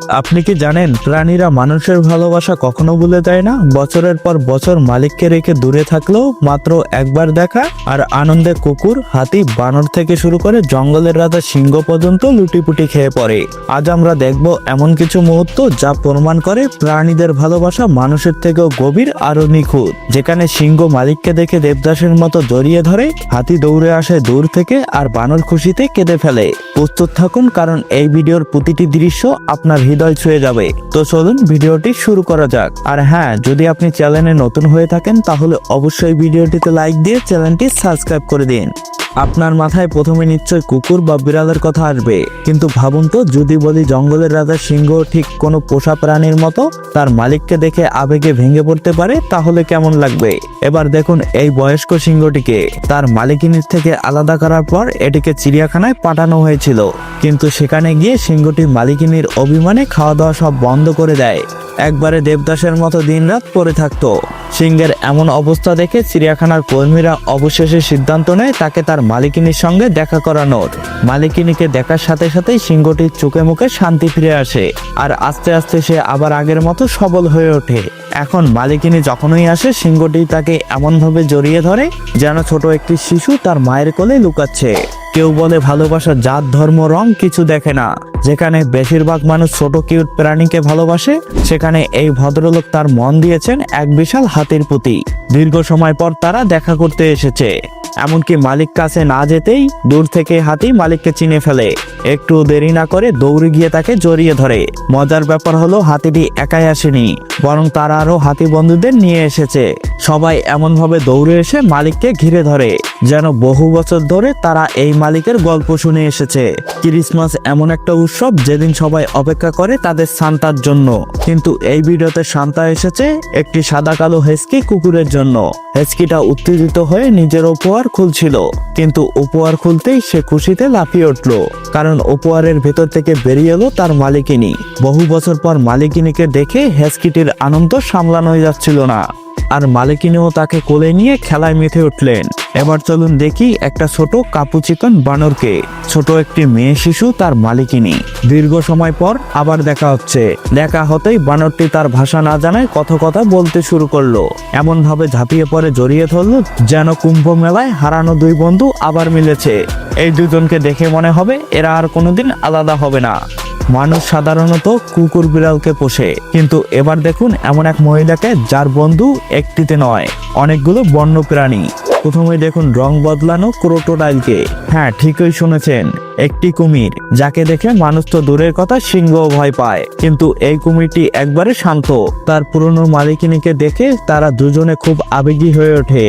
আপনি কি জানেন প্রাণীরা মানুষের ভালোবাসা কখনো ভুলে যায় না? বছরের পর বছর মালিককে রেখে দূরে থাকলেও মাত্র একবার দেখা আর আনন্দে কুকুর, হাতি, বানর থেকে শুরু করে জঙ্গলের রাজা সিংহ পর্যন্ত লুটিপুটি খেয়ে পড়ে। আজ আমরা দেখব এমন কিছু মুহূর্ত যা প্রমাণ করে প্রাণীদের ভালোবাসা মানুষের থেকেও গভীর আরো নিখুঁত। যেখানে সিংহ মালিককে দেখে দেবদাসের মতো জড়িয়ে ধরে, হাতি দৌড়ে আসে দূর থেকে আর বানর খুশিতে কেঁদে ফেলে। প্রস্তুত থাকুন, কারণ এই ভিডিওর প্রতিটি দৃশ্য আপনার হৃদয় ছুঁয়ে যাবে। তো চলুন ভিডিওটি শুরু করা যাক। আর হ্যাঁ, যদি আপনি চ্যানেলে নতুন হয়ে থাকেন তাহলে অবশ্যই ভিডিওটিতে লাইক দিয়ে চ্যানেলটি সাবস্ক্রাইব করে দিন। আপনার মাথায় প্রথমে নিশ্চয় কুকুর বা বিড়ালের কথা আসবে, কিন্তু ভাবুন তো, যদি বলি জঙ্গলের রাজা সিংহ ঠিক কোনো পোষা প্রাণীর মতো তার মালিককে দেখে আবেগে ভেঙে পড়তে পারে, তাহলে কেমন লাগবে? এবার দেখুন এই বয়স্ক সিংহটিকে তার মালিকিনীর থেকে আলাদা করার পর এটিকে চিড়িয়াখানায় পাঠানো হয়েছিল, কিন্তু সেখানে গিয়ে সিংহটি মালিকিনীর অভিমানে খাওয়া দাওয়া সব বন্ধ করে দেয়। একবারে দেবদাসের মতো দিনরাত পড়ে থাকতো। সিংহের এমন অবস্থা দেখে চিড়িয়াখানার কর্মীরা অবশেষে সিদ্ধান্ত নেয় তাকে তার মালিকিনীর সঙ্গে দেখা করানোর। মালিকিনীকে দেখার সাথে সাথেই সিংহটির চোখে মুখে শান্তি ফিরে আসে আর আস্তে আস্তে সে আবার আগের মতো সবল হয়ে ওঠে। এখন মালিকিনী যখনই আসে, সিংহটি তাকে এমনভাবে জড়িয়ে ধরে যেন ছোট একটি শিশু তার মায়ের কোলে লুকাচ্ছে। কেউ বলে ভালোবাসা জাত, ধর্ম, রং কিছু দেখে না। যেখানে বেশিরভাগ মানুষ ছোট কিউট প্রাণীকে ভালোবাসে, সেখানে এই ভদ্রলোক তার মন দিয়েছেন এক বিশাল হাতির প্রতি। দীর্ঘ সময় পর তারা দেখা করতে এসেছে। এমনকি মালিক কাছে না যেতেই দূর থেকে হাতি মালিককে চিনে ফেলে। একটু দেরি না করে দৌড়ে গিয়ে তাকে জড়িয়ে ধরে। মজার ব্যাপার হলো হাতিটি একাই আসেনি, বরং তারা আরো হাতি বন্ধুদের নিয়ে এসেছে। সবাই এমনভাবে দৌড়ে এসে মালিককে ঘিরে ধরে যেন বহু বছর ধরে তারা এই মালিকের গল্প শুনে এসেছে। ক্রিসমাস এমন একটা উৎসব যেদিন সবাই অপেক্ষা করে তাদের সান্তার জন্য, কিন্তু এই ভিডিওতে সান্তা এসেছে একটি সাদা কালো হেস্কি কুকুরের জন্য। হেস্কিটা উত্তেজিত হয়ে নিজের উপহার খুলছিল, কিন্তু উপহার খুলতেই সে খুশিতে লাফিয়ে উঠল, কারণ উপহারের ভেতর থেকে বেরিয়ে এলো তার মালিকিনী। বহু বছর পর মালিকিনীকে দেখে হেস্কিটির আনন্দ সামলানোই যাচ্ছিল না, আর মালিকিনীও তাকে কোলে নিয়ে খেলায় মেতে উঠলেন। এবার চলুন দেখি একটা ছোট কাপুচিকন বানরকে। ছোট একটি মেয়ে শিশু তার মালিকিনী। দীর্ঘ সময় পর আবার দেখা হচ্ছে। দেখা হতেই বানরটি তার ভাষা না জানায় কথা বলতে শুরু করলো। এমন ভাবে ঝাঁপিয়ে পড়ে জড়িয়ে ধরলো যেন কুম্ভ মেলায় হারানো দুই বন্ধু আবার মিলেছে। এই দুজনকে দেখে মনে হবে এরা আর কোনোদিন আলাদা হবে না। মানুষ সাধারণত কুকুর বিড়ালকে পোষে, কিন্তু এবার দেখুন এমন এক মহিলাকে যার বন্ধু একটিতে নয়, অনেকগুলো বন্য প্রাণী। প্রথমে দেখুন রং বদলানো ক্রোকোডাইলকে। হ্যাঁ, ঠিকই শুনেছেন, একটি কুমির যাকে দেখে মানুষ তো দূরের কথা, সিংহ ভয় পায়। কিন্তু এই কুমিরটি একবারে শান্ত। তার পুরনো মালিকিনীকে দেখে তারা দুজনে খুব আবেগী হয়ে ওঠে।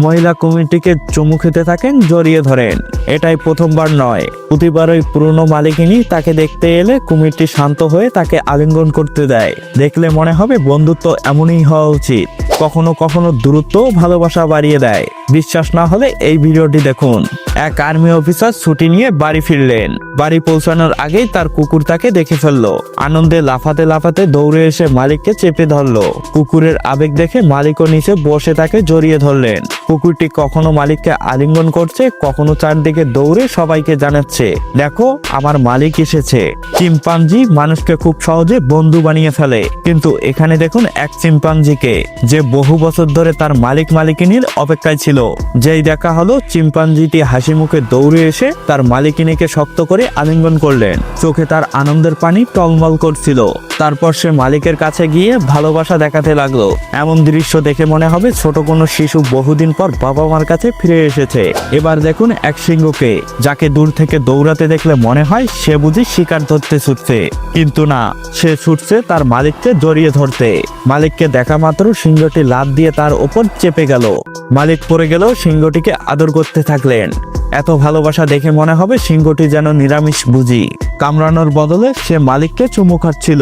মহিলা কুমিরটিকে চুমু খেতে থাকেন, জড়িয়ে ধরেন। এটাই প্রথমবার নয়, প্রতিবারই পুরনো মালিকিনী তাকে দেখতে এলে কুমিরটি শান্ত হয়ে তাকে আলিঙ্গন করতে দেয়। দেখলে মনে হবে বন্ধুত্ব এমনই হওয়া উচিত। কখনো কখনো দূরত্ব ভালোবাসা বাড়িয়ে দেয়। বিশ্বাস না হলে এই ভিডিওটি দেখুন। এক আর্মি অফিসার ছুটি নিয়ে বাড়ি ফিরলেন। বাড়ি পৌঁছানোর আগেই তার কুকুর তাকে দেখে ফেললো। আনন্দে লাফাতে লাফাতে দৌড়ে এসে মালিককে চেপে ধরলো। কুকুরের আবেগ দেখে মালিকও নিচে বসে তাকে জড়িয়ে ধরলেন। কুকুরটি কখনো মালিককে আলিঙ্গন করছে, কখনো চারদিকে দৌড়ে সবাইকে জানাচ্ছে, দেখো আমার মালিক এসেছে। চিম্পাঞ্জি মানুষকে খুব সহজে বন্ধু বানিয়ে ফেলে, কিন্তু এখানে দেখুন এক চিম্পাঞ্জিকে যে বহু বছর ধরে তার মালিকিনীর অপেক্ষায় ছিল। যেই দেখা হলো, চিম্পাঞ্জিটি হাসি মুখে দৌড়ে এসে তার মালিকিনীকে শক্ত করে আলিঙ্গন করলেন। চোখে তার আনন্দের পানি টলমল করছিল। তারপর সে মালিকের কাছে গিয়ে ভালোবাসা দেখাতে লাগলো। এমন দৃশ্য দেখে মনে হবে ছোট কোনো শিশু বহুদিন পর বাবা মার কাছে ফিরে এসেছে। এবার দেখুন এক সিংহকে, যাকে দূর থেকে দৌড়াতে দেখলে মনে হয় সে বুঝি শিকার ধরতে ছুটছে, কিন্তু না, সে ছুটছে তার মালিককে জড়িয়ে ধরতে। মালিককে দেখা মাত্র সিংহটি লাফ দিয়ে তার ওপর চেপে গেল। মালিক পড়ে গেলেও সিংহটিকে আদর করতে থাকলেন। এত ভালোবাসা দেখে মনে হবে সিংহটি যেন নিরামিষ ভুজি। কামড়ানোর বদলে সে মালিককে চুমু খাচ্ছিল।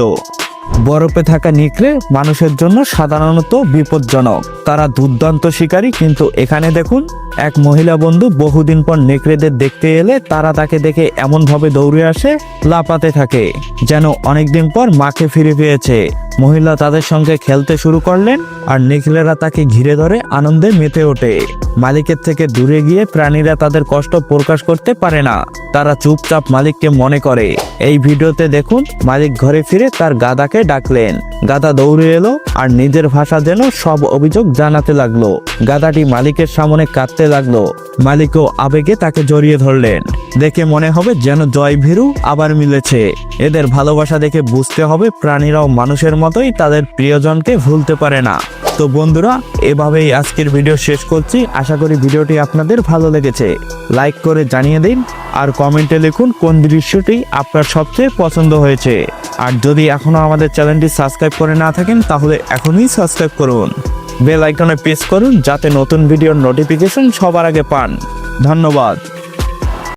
বরফে থাকা নেকড়ে মানুষের জন্য সাধারণত বিপজ্জনক। তারা দুর্দান্ত শিকারী, কিন্তু এখানে দেখুন এক মহিলা বন্ধু বহুদিন পর নেকড়েদের দেখতে এলে তারা তাকে দেখে এমন ভাবে দৌড়ে আসে, লাফাতে থাকে যেন অনেকদিন পর মাকে ফিরে পেয়েছে। মহিলা তাদের সঙ্গে খেলতে শুরু করলেন আর নিখিলেরা তাকে ঘিরে ধরে আনন্দে মেতে ওঠে। মালিকের থেকে দূরে গিয়ে প্রাণীরা তাদের কষ্ট প্রকাশ করতে পারে না, তারা চুপচাপ মালিককে মনে করে। এই ভিডিওতে দেখুন মালিক ঘরে ফিরে তার গাধাকে ডাকলেন। গাধা দৌড়ে এলো আর নিজের ভাষা যেন সব অভিযোগ জানাতে লাগলো। গাধাটি মালিকের সামনে কাঁদতে লাগলো। মালিকও আবেগে তাকে জড়িয়ে ধরলেন। দেখে মনে হবে যেন জয় ভীরু আবার মিলেছে। এদের ভালোবাসা দেখে বুঝতে হবে প্রাণীরাও মানুষের মতোই তাদের প্রিয়জনকে ভুলতে পারে না। তো বন্ধুরা, এভাবেই আজকের ভিডিও শেষ করছি। আশা করি ভিডিওটি আপনাদের ভালো লেগেছে। লাইক করে জানিয়ে দিন আর কমেন্টে লিখুন কোন দৃশ্যটি আপনার সবচেয়ে পছন্দ হয়েছে। আর যদি এখনো আমাদের চ্যানেলটি সাবস্ক্রাইব করে না থাকেন তাহলে এখনই সাবস্ক্রাইব করুন, বেল আইকনে প্রেস করুন যাতে নতুন ভিডিওর নোটিফিকেশন সবার আগে পান। ধন্যবাদ।